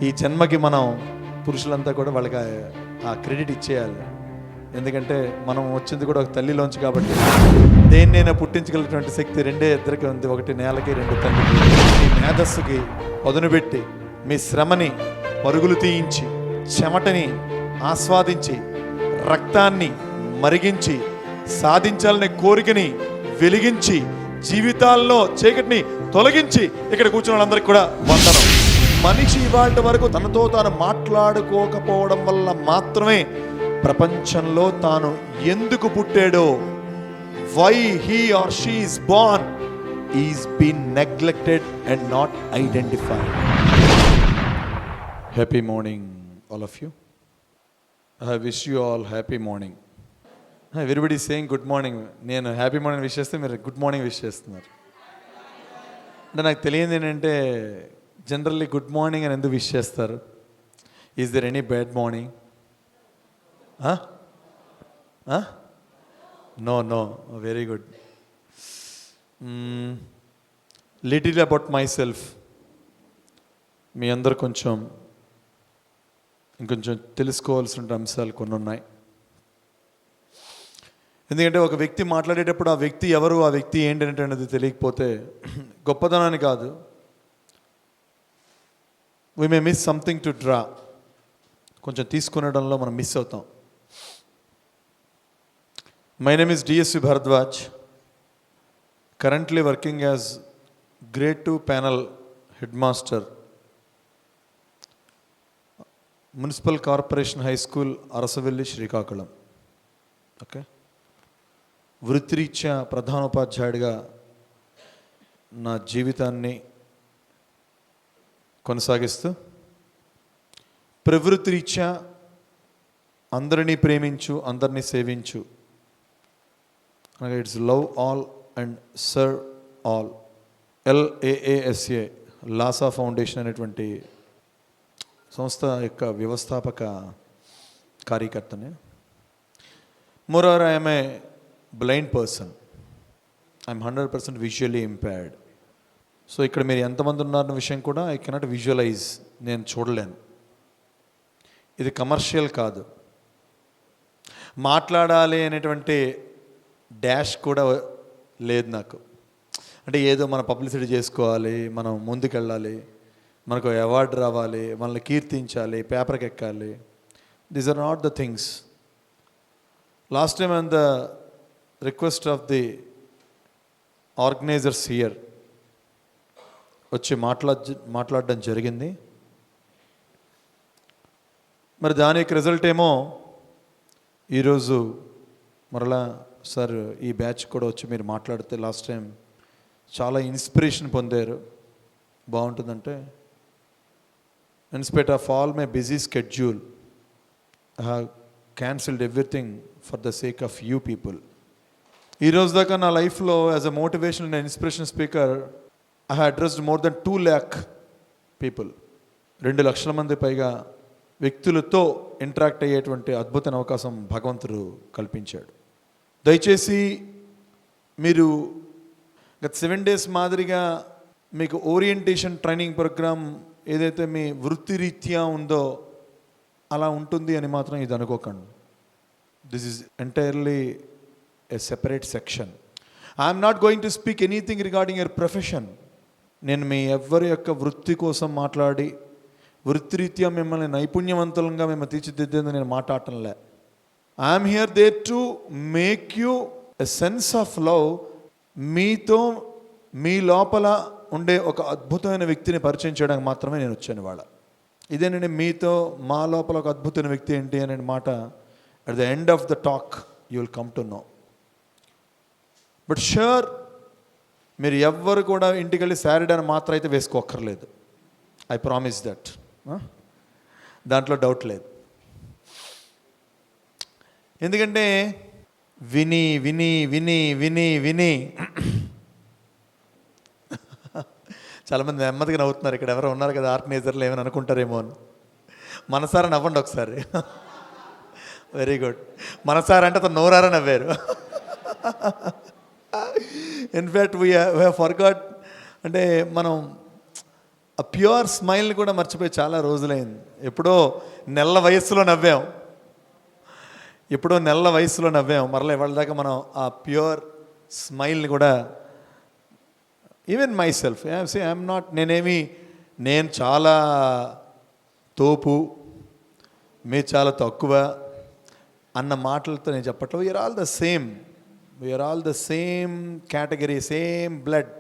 ఈ జన్మకి మనం పురుషులంతా కూడా వాళ్ళకి ఆ క్రెడిట్ ఇచ్చేయాలి. ఎందుకంటే మనం వచ్చింది కూడా ఒక తల్లిలోంచి కాబట్టి దేన్నైనా పుట్టించగలిగినటువంటి శక్తి ఇద్దరికి ఉంది. ఒకటి నేలకి, రెండు తల్లికి. మీ మేధస్సుకి పదును పెట్టి మీ శ్రమని పరుగులు తీయించి చెమటని ఆస్వాదించి రక్తాన్ని మరిగించి సాధించాలనే కోరికని వెలిగించి జీవితాల్లో చీకటిని తొలగించి ఇక్కడ కూర్చున్న వాళ్ళందరికీ కూడా వందనం. మనిషి ఇవాళ వరకు తనతో తాను మాట్లాడుకోకపోవడం వల్ల మాత్రమే ప్రపంచంలో తాను ఎందుకు పుట్టాడో, why he or she is born, is been neglected and not identified. Happy morning all of you. I wish you all happy morning. Everybody saying good morning. నేను హ్యాపీ మార్నింగ్ విష్ చేస్తే మీరు గుడ్ మార్నింగ్ విష్ చేస్తున్నారు. అంటే నాకు తెలియదు ఏంటంటే generally good morning అని ఎందుకు విష్ చేస్తారు? Is there any bad morning? No no, very good. Little about myself. మీ అందరు ఇంకొంచెం తెలుసుకోవాల్సిన అంశాలు కొన్ని ఉన్నాయి. ఎందుకంటే ఒక వ్యక్తి మాట్లాడేటప్పుడు ఆ వ్యక్తి ఎవరు, ఆ వ్యక్తి ఏంటనేది తెలియకపోతే గొప్పతనాన్ని కాదు, we may miss something to draw. కొంచెం తీసుకునడంలో మనం మిస్ అవుతాం. My name is DSV Bharadwaj, currently working as grade 2 panel headmaster, Municipal Corporation High School, Arasavelli, Srikakulam. Okay. వృత్తిరీత్యా ప్రధానోపాధ్యాయుడిగా నా జీవితాన్ని కొనసాగిస్తూ ప్రవృత్తిరీత్యా అందరినీ ప్రేమించు, అందరినీ సేవించు, అనగా it's love all and serve all, LAASA Laasa foundation అనేటువంటి సంస్థ యొక్క వ్యవస్థాపక కార్యకర్తనే. Moreover I am a blind person. I am 100% visually impaired. So ఇక్కడ మీరు ఎంతమంది ఉన్నారన్న విషయం కూడా ఐ కెనాట్ విజువలైజ్, నేను చూడలేను. ఇది కమర్షియల్ కాదు. మాట్లాడాలి అనేటువంటి డాష్ కూడా లేదు నాకు. అంటే ఏదో మన పబ్లిసిటీ చేసుకోవాలి, మనం ముందుకెళ్ళాలి, మనకు అవార్డు రావాలి, మనల్ని కీర్తించాలి, పేపర్కి ఎక్కాలి. These are not the things. Last time on the request of the organisers here వచ్చి మాట్లాడడం జరిగింది. మరి దాని యొక్క రిజల్ట్ ఏమో ఈరోజు మరలా సార్ ఈ బ్యాచ్ కూడా వచ్చి మీరు మాట్లాడితే లాస్ట్ టైం చాలా ఇన్స్పిరేషన్ పొందారు. బాగుంటుందంటే in spite of all my busy schedule I have cancelled everything for the sake of you people. ఈరోజు దాకా నా లైఫ్లో as a motivation and inspiration speaker I had addressed more than 2 lakh people. 2 లక్షల మంది పైగా వ్యక్తులతో ఇంటరాక్ట్ అయ్యేటువంటి అద్భుతమైన అవకాశం భగవంతుడు కల్పించాడు. దయచేసి మీరు గత 7 days మాదిరిగా మీకు ఓరియంటేషన్ ట్రైనింగ్ ప్రోగ్రామ్ ఏదైతే మీ వృత్తిరీత్యా ఉందో అలా ఉంటుంది అని మాత్రం ఇది అనుకోకండి. This is entirely a separate section. I'm not going to speak anything regarding your profession. నేను మీ ఎవరి యొక్క వృత్తి కోసం మాట్లాడి వృత్తిరీత్యా మిమ్మల్ని నైపుణ్యవంతులంగా మేము తీర్చిదిద్దేందుకు నేను మాట్లాడటంలే. I am here there to make you a sense of love. మీతో మీ లోపల ఉండే ఒక అద్భుతమైన వ్యక్తిని పరిచయం చేయడానికి మాత్రమే నేను వచ్చాను ఇవాళ. ఇదేనండి మీతో మా లోపల ఒక అద్భుతమైన వ్యక్తి ఏంటి అనే మాట at the end of the talk you will come to know. But sure మీరు ఎవ్వరు కూడా ఇంటికి వెళ్ళి శారీడ్ అని మాత్రం అయితే వేసుకోక్కర్లేదు. I promise that. దాంట్లో డౌట్ లేదు. ఎందుకంటే విని విని విని విని విని చాలామంది నెమ్మదిగా నవ్వుతున్నారు. ఇక్కడ ఎవరో ఉన్నారు కదా ఆర్గనైజర్లు, ఏమైనా అనుకుంటారేమో అని. మనసారా నవ్వండి ఒకసారి. Very good. మనసారా అంటే అతను నోరారా నవ్వారు. ఇన్ఫ్యాక్ట్ వీ హ్యావ్ ఫర్గాట్, అంటే మనం ఆ ప్యూర్ స్మైల్ని కూడా మర్చిపోయి చాలా రోజులైంది. ఎప్పుడో నెల వయస్సులో నవ్వాం, మరలా ఇవాళ దాకా మనం ఆ ప్యూర్ స్మైల్ని కూడా, even my self I'm not, నేను చాలా తోపు, మీరు చాలా తక్కువ అన్న మాటలతో నేను చెప్పట్లేదు. We are all the same category, same blood,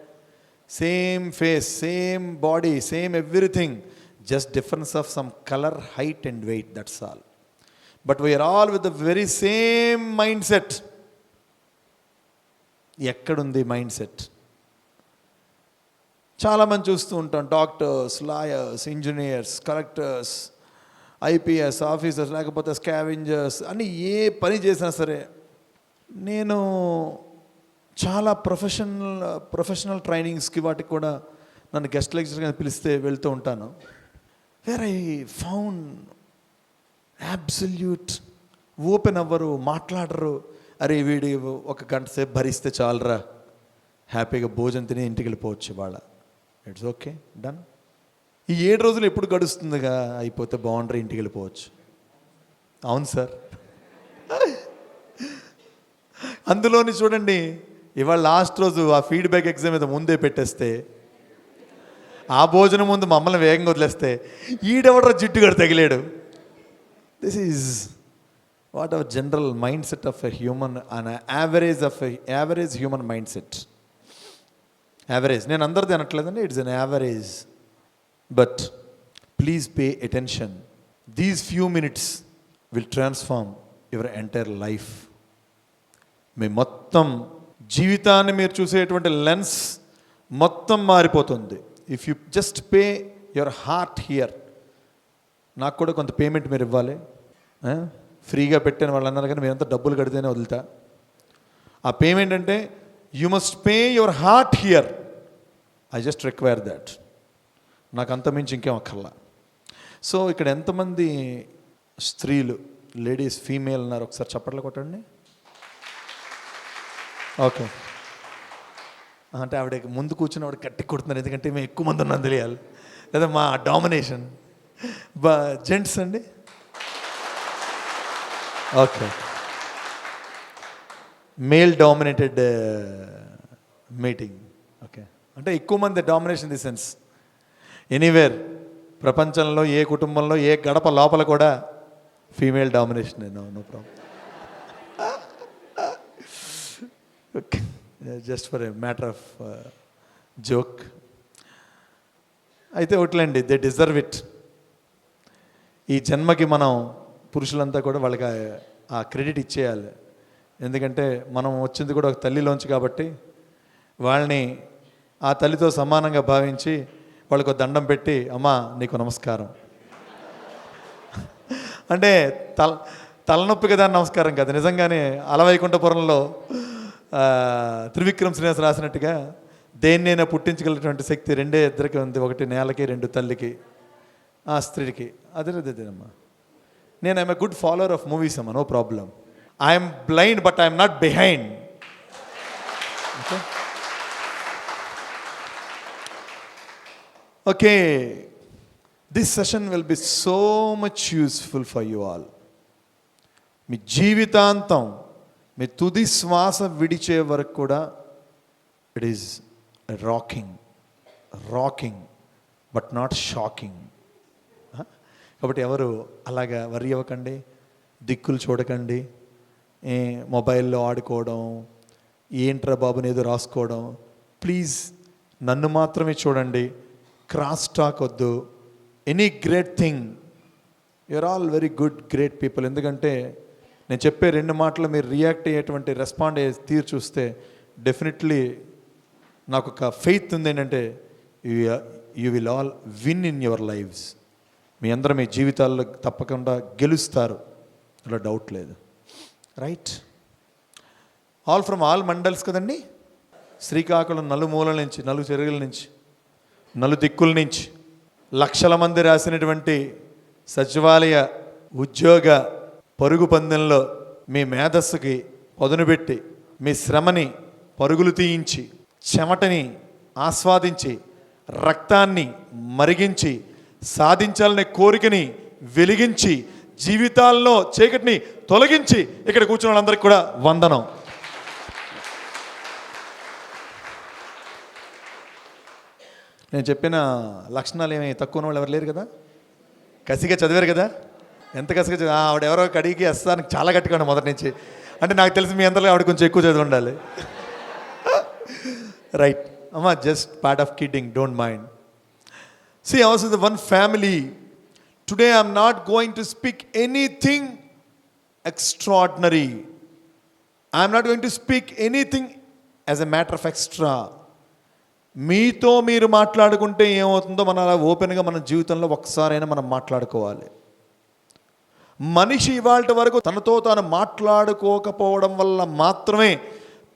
same face, same body, same everything, just difference of some colour, height and weight, that's all. But we are all with the very same mind set. ఎక్కడుంది mind set? చాలామంది చూస్తూ ఉంటాం, doctors, lawyers, engineers, collectors, IPS officers, లేకపోతే scavengers అని ఏ పని చేసినా సరే, నేను చాలా ప్రొఫెషనల్ ట్రైనింగ్స్కి వాటికి కూడా నన్ను గెస్ట్ లెక్చర్గా పిలిస్తే వెళ్తూ ఉంటాను. Where I found absolute open అవ్వరు, మాట్లాడరు. అరే వీడి ఒక గంట సేపు భరిస్తే చాలరా, హ్యాపీగా భోజనం తిని ఇంటికి వెళ్ళిపోవచ్చు ఇవాళ, ఇట్స్ ఓకే, డన్. ఈ 7 రోజులు ఎప్పుడు గడుస్తుందిగా, అయిపోతే బాగుండ్రా, ఇంటికి వెళ్ళిపోవచ్చు. అవును సార్. అందులోని చూడండి, ఇవాళ లాస్ట్ రోజు ఆ ఫీడ్బ్యాక్ ఎగ్జామ్ మీద ముందే పెట్టేస్తే, ఆ భోజనం ముందు మమ్మల్ని వేగంగా వదిలేస్తే, ఈడెవడో జిడ్డుగడు తగిలాడు. This is what our general mindset of a human, an average human mindset. Average, నేను అందరిది అనట్లేదండి, it's an average. But please pay attention. These few minutes will transform your entire life. మీ మొత్తం జీవితాన్ని మీరు చూసేటువంటి lens మొత్తం మారిపోతుంది. If you just pay your heart here. నాకు కూడా కొంత పేమెంట్ మీరు ఇవ్వాలి. ఫ్రీగా పెట్టాను వాళ్ళు అన్నారు, కానీ మీరంతా డబ్బులు కడితేనే వదులుతా. ఆ పేమెంట్ అంటే you must pay your heart here. I just require that. నాకు అంత మించి ఇంకేం అక్కర్లా. సో ఇక్కడ ఎంతమంది స్త్రీలు, లేడీస్, ఫీమేల్ ఉన్నారు? ఒకసారి చప్పట్లు కొట్టండి. ఓకే, అంటే ఆవిడ ముందు కూర్చుని ఆవిడ గట్టి కొడుతున్నారు, ఎందుకంటే మేము ఎక్కువ మంది ఉన్నాను తెలియాలి, లేదా మా డామినేషన్. జెంట్స్ అండి? Okay, male dominated meeting. Okay, అంటే ఎక్కువ మంది డామినేషన్ ది సెన్స్. ఎనీవేర్ ప్రపంచంలో ఏ కుటుంబంలో ఏ గడప లోపల కూడా female domination. No problem. Okay, just for a matter of joke. అయితే ఒకట్లేండి, దే డిజర్వ్ ఇట్. ఈ జన్మకి మనం పురుషులంతా కూడా వాళ్ళకి ఆ క్రెడిట్ ఇచ్చేయాలి. ఎందుకంటే మనం వచ్చింది కూడా ఒక తల్లిలోంచి కాబట్టి, వాళ్ళని ఆ తల్లితో సమానంగా భావించి వాళ్ళకు దండం పెట్టి, అమ్మా నీకు నమస్కారం అంటే తలనొప్పి కదా నమస్కారం కాదు, నిజంగానే అలవైకుంఠపురంలో త్రివిక్రమ్ శ్రీనివాస్ రాసినట్టుగా దేన్నైనా పుట్టించగలిగినటువంటి శక్తి ఇద్దరికి ఉంది. ఒకటి నేలకి, 2 తల్లికి, ఆ స్త్రీకి. అదేనమ్మా. నేను I am a good follower of movies అమ్మా, no problem. I am blind but I am not behind. Okay, okay, this session will be so much useful for you all. మీ జీవితాంతం, మీ తుది శ్వాస విడిచే వరకు కూడా it is rocking but not shocking. కాబట్టి ఎవరు అలాగా వరి అవ్వకండి, దిక్కులు చూడకండి, మొబైల్లో ఆడుకోవడం, ఏంట్రా బాబుని ఏదో రాసుకోవడం. ప్లీజ్ నన్ను మాత్రమే చూడండి, క్రాస్ టాక్ వద్దు. Any great thing, you are all very good, great people. ఎందుకంటే నేను చెప్పే 2 మాటలు మీరు రియాక్ట్ అయ్యేటువంటి, రెస్పాండ్ అయ్యే తీరు చూస్తే డెఫినెట్లీ నాకు ఒక ఫెయిత్ ఉంది ఏంటంటే you will all win in your lives. మీ అందరూ మీ జీవితాల్లో తప్పకుండా గెలుస్తారు, అలా డౌట్ లేదు. Right, all from all mandals కదండి. శ్రీకాకుళం నలుమూలల నుంచి, 4 చెరువుల నుంచి నలుదిక్కుల నుంచి లక్షల మంది రాసినటువంటి సచివాలయ ఉద్యోగ పరుగు పందెంలో మీ మేధస్సుకి పదునుబెట్టి మీ శ్రమని పరుగులు తీయించి చెమటని ఆస్వాదించి రక్తాన్ని మరిగించి సాధించాలనే కోరికని వెలిగించి జీవితాల్లో చీకటిని తొలగించి ఇక్కడ కూర్చున్న వాళ్ళందరికీ కూడా వందనం. నేను చెప్పిన లక్షణాలు ఏమి తక్కువ ఉన్న వాళ్ళు ఎవరు లేరు కదా, కసిగా చదివారు కదా. ఎంత కసిగా చదివా ఆవిడెవరో కడిగి వేస్తాను చాలా గట్టిగా ఉండే మొదటి నుంచి. అంటే నాకు తెలిసి మీ అందరిలో ఆవిడ కొంచెం ఎక్కువ చదివి ఉండాలి. రైట్ అమ్మా, just part of kidding, don't mind. See, I was with one family. Today I am not going to speak anything extraordinary. I am not going to speak anything as a matter of extra. మీతో మీరు మాట్లాడుకుంటే ఏమవుతుందో మన అలా ఓపెన్గా మన జీవితంలో ఒక్కసారైనా మనం మాట్లాడుకోవాలి. మనిషి ఇవాళ వరకు తనతో తాను మాట్లాడుకోకపోవడం వల్ల మాత్రమే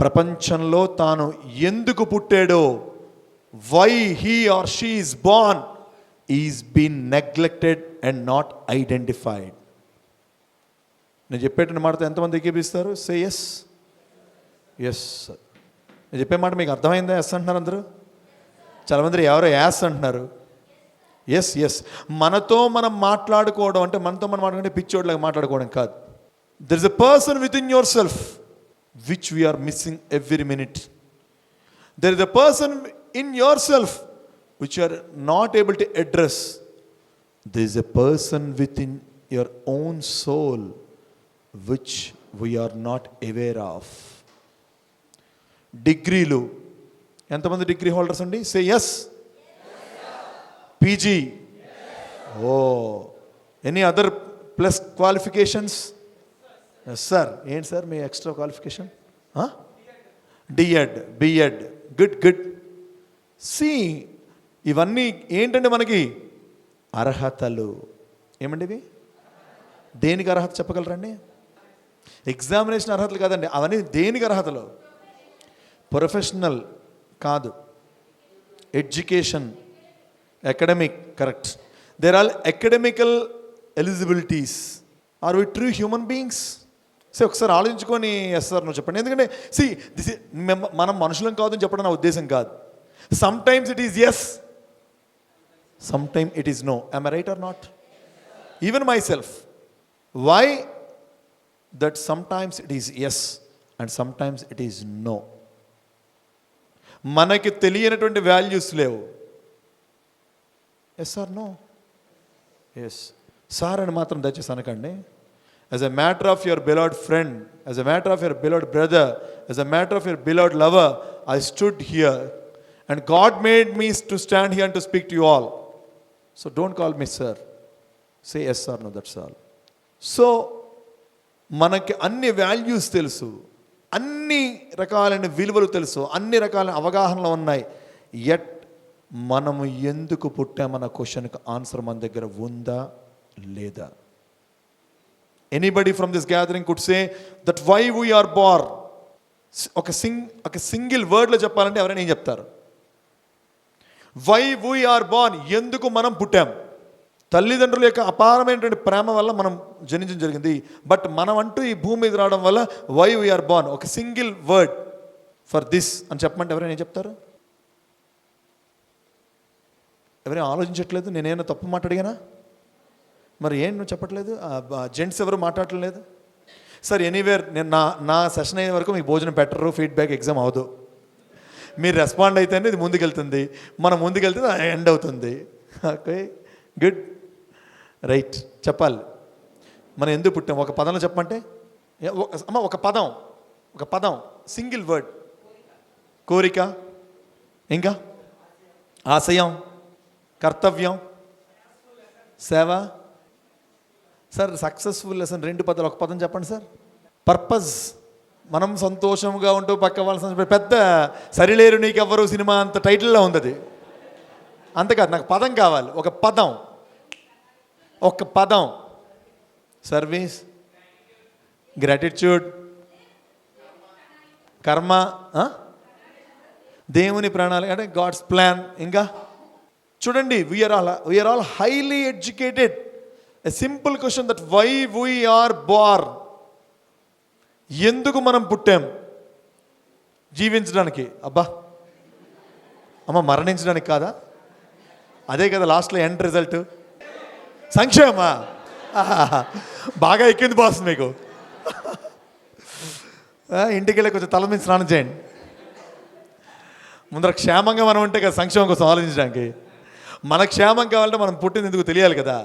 ప్రపంచంలో తాను ఎందుకు పుట్టాడో, why he or she is born, is been neglected and not identified. నేను చెప్పేటువంటి మాటతో ఎంతమంది ఎక్కిపిస్తారు? Say yes. Yes sir. నేను చెప్పే మాట మీకు అర్థమైందా? ఎస్ అంటున్నారు అందరూ. చాలామంది ఎవరో యాస్ అంటున్నారు. Yes yes. మనతో మనం మాట్లాడుకోవడం అంటే మనతో మనం మాట్లాడుకుంటే పిచ్చోడ్లాగా మాట్లాడుకోవడం కాదు. There is a person within yourself which we are missing every minute. There is a person in yourself which you are not able to address. There is a person within your own soul which we are not aware of. డిగ్రీలు ఎంతమంది degree holders అండి? Say yes. PG. Oh, any other plus qualifications? Yes sir. ఏంటి sir మీ extra qualification? DEd, BEd. Good good. See, ఇవన్నీ ఏంటంటే మనకి అర్హతలు. ఏమండి ఇవి? దేనికి అర్హత చెప్పగలరండి? ఎగ్జామినేషన్ అర్హతలు కాదండి, అవన్నీ దేనికి అర్హతలు? ప్రొఫెషనల్ కాదు, education, academic. Correct. There are academical eligibilities. Are we true human beings? So ఒకసారి ఆలోచించుకొని ఎస్ సార్ నువ్వు చెప్పండి. ఎందుకంటే సి దిస్ మనం మనుషులం కాదు అని చెప్పడం నా ఉద్దేశం కాదు. Sometimes it is yes, sometimes it is no. Am I right or not? Even myself. Why that sometimes it is yes and sometimes it is no? మనకి తెలియనటువంటి వాల్యూస్ లేవు. Yes or no? Yes sir అని మాత్రం దయచేసి అనకండి. As a matter of your beloved friend, as a matter of your beloved brother, as a matter of your beloved lover, I stood here. And God made me to stand here and to speak to you all. So don't call me sir. Say yes or no, that's all. So మనకి అన్ని values తెలుసు, అన్ని రకాలైన విలువలు తెలుసు, అన్ని రకాలైన అవగాహనలు ఉన్నాయి. యట్ మనము ఎందుకు పుట్టామన్న క్వశ్చన్కి ఆన్సర్ మన దగ్గర ఉందా లేదా? Anybody from this gathering could say that why we are born. ఒక సింగిల్ వర్డ్లో చెప్పాలంటే ఎవరైనా ఏం చెప్తారు? Why we are born. ఎందుకు మనం పుట్టాం? తల్లిదండ్రుల యొక్క అపారమైనటువంటి ప్రేమ వల్ల మనం జనించడం జరిగింది. బట్ మనం అంటూ ఈ భూమి మీద రావడం వల్ల వై వీ ఆర్ బార్న్. ఒక సింగిల్ వర్డ్ ఫర్ దిస్ అని చెప్పమంటే ఎవరైనా ఏం చెప్తారు? ఎవరైనా ఆలోచించట్లేదు. నేనేమైనా తప్పు మాట్లాడిగానా? మరి ఏం నువ్వు చెప్పట్లేదు? జెంట్స్ ఎవరు మాట్లాడటం లేదు సార్. ఎనీవేర్ నేను నా సెషన్ అయ్యే వరకు మీకు భోజనం పెట్టరు, ఫీడ్బ్యాక్ ఎగ్జామ్ అవ్వదు. మీరు రెస్పాండ్ అయితేనే ఇది ముందుకెళ్తుంది, మనం ముందుకెళ్తే ఎండ్ అవుతుంది. Okay, good, right. చెప్పాలి మనం ఎందుకు పుట్టాం. ఒక పదంలో చెప్పమంటే అమ్మ ఒక పదం సింగిల్ వర్డ్. కోరిక, ఇంకా ఆశయం, కర్తవ్యం, సేవ. సార్ సక్సెస్ఫుల్ లెసన్ 2 పదాలు, ఒక పదం చెప్పండి సార్. పర్పస్. మనం సంతోషంగా ఉంటూ పక్క వాళ్ళ పెద్ద సరిలేరు నీకెవ్వరు సినిమా అంత టైటిల్లో ఉంది అది. అంతేకాదు, నాకు పదం కావాలి. ఒక పదం. సర్వీస్, గ్రాటిట్యూడ్, కర్మ, దేవుని ప్రణాళిక అంటే గాడ్స్ ప్లాన్, ఇంకా చూడండి, we are all highly educated. A simple question that why we are born. ఎందుకు మనం పుట్టాం? జీవించడానికి. అబ్బా అమ్మ, మరణించడానికి కాదా? అదే కదా లాస్ట్లో ఎండ్ రిజల్ట్. సంక్షేమా? బాగా ఎక్కింది బాస్ మీకు. ఇంటికి వెళ్ళి కొంచెం తల మీద స్నానం చేయండి. ముందర క్షేమంగా మనం ఉంటే కదా సంక్షేమం కోసం ఆలోచించడానికి. మన క్షేమం కావాలంటే మనం పుట్టింది ఎందుకు తెలియాలి కదా.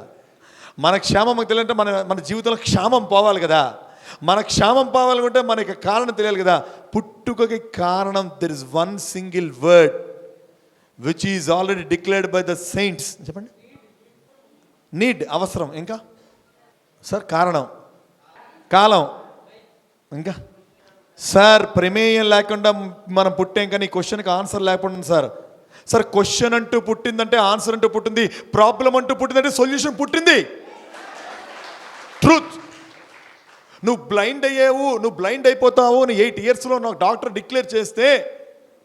మన క్షేమం తెలియాలంటే మన జీవితంలో క్షేమం పోవాలి కదా. మన క్షేమం పోవాలనుకుంటే మనకి కారణం తెలియాలి కదా. పుట్టుకకి కారణం there is one single word which is already declared by the saints. చెప్పండి. నీడ్, అవసరం. ఇంకా సార్ కారణం, కాలం. ఇంకా సార్ ప్రమేయం లేకుండా మనం పుట్టాం, కానీ క్వశ్చన్కి ఆన్సర్ లేకుండా సార్ క్వశ్చన్ అంటూ పుట్టిందంటే ఆన్సర్ అంటూ పుట్టింది, ప్రాబ్లం అంటూ పుట్టిందంటే సొల్యూషన్ పుట్టింది. ట్రూత్. నువ్వు బ్లైండ్ అయ్యావు, నువ్వు బ్లైండ్ అయిపోతావు అని 8 yearsలో నాకు డాక్టర్ డిక్లేర్ చేస్తే,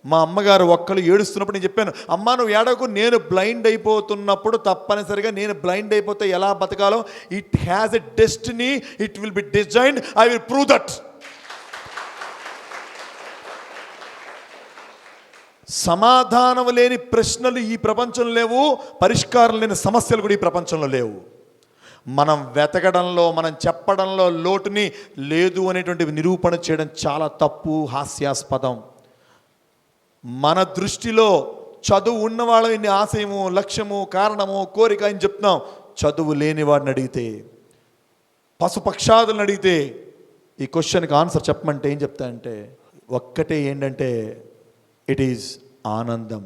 మా అమ్మగారు ఒక్కళ్ళు ఏడుస్తున్నప్పుడు నేను చెప్పాను, అమ్మా నువ్వు ఏడవకు, నేను బ్లైండ్ అయిపోతున్నప్పుడు తప్పనిసరిగా నేను బ్లైండ్ అయిపోతే ఎలా బతకాలో, it has a destiny, it will be designed, I will prove that. సమాధానం లేని ప్రశ్నలు ఈ ప్రపంచంలో లేవు, పరిష్కారం లేని సమస్యలు కూడా ఈ ప్రపంచంలో లేవు. మనం వెతకడంలో, మనం చెప్పడంలో లోటుని లేదు అనేటువంటి నిరూపణ చేయడం చాలా తప్పు, హాస్యాస్పదం. మన దృష్టిలో చదువు ఉన్నవాళ్ళ ఇన్ని ఆశయము, లక్ష్యము, కారణము, కోరిక అని చెప్తున్నాం. చదువు లేని వాడిని అడిగితే, పశుపక్షాదులను అడిగితే ఈ క్వశ్చన్కి ఆన్సర్ చెప్పమంటే ఏం చెప్తా అంటే ఒక్కటే, ఏంటంటే ఇట్ ఈజ్ ఆనందం.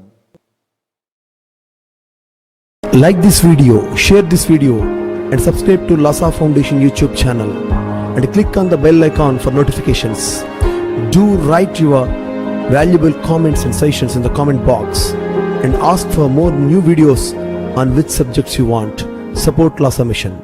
Like this video, share this video and subscribe to Lhasa Foundation YouTube channel and click on the bell icon for notifications. Do write your valuable comments and suggestions in the comment box and ask for more new videos on which subjects you want. Support Lhasa Mission.